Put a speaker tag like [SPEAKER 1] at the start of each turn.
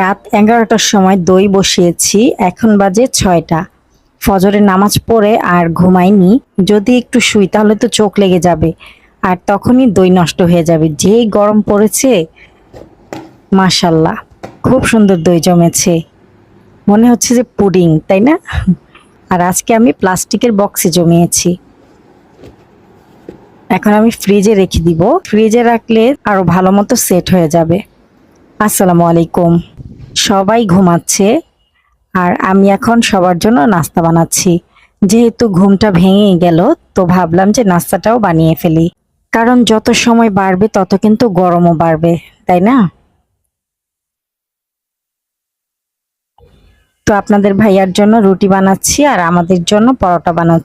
[SPEAKER 1] রাত 11টার সময় দই বসিয়েছি, এখন বাজে 6টা। ফজরের নামাজ পড়ে আর ঘুমাইনি। যদি একটু শুই তাহলে তো চোখ লেগে যাবে, আর তখনই দই নষ্ট হয়ে যাবে। যেই গরম পড়েছে, মাশাল্লাহ খুব সুন্দর দই জমেছে। মনে হচ্ছে যে পুডিং, তাই না? আর আজকে আমি প্লাস্টিকের বক্সে জমিয়েছি। এখন আমি ফ্রিজে রেখে দিব। ফ্রিজে রাখলে আরো ভালো মতো সেট হয়ে যাবে। আসসালামু আলাইকুম। সবাই ঘুমাচ্ছে আর আমি এখন সবার জন্য নাস্তা বানাচ্ছি। যেহেতু ঘুমটা ভেঙেই গেল, তো ভাবলাম যে নাস্তাটাও বানিয়ে ফেলি। কারণ যত সময় বাড়বে তত কিন্তু গরমও বাড়বে, তাই না? তো আপনাদের ভাইয়ার জন্য রুটি বানাচ্ছি আর আমাদের জন্য পরোটা বানাচ্ছি।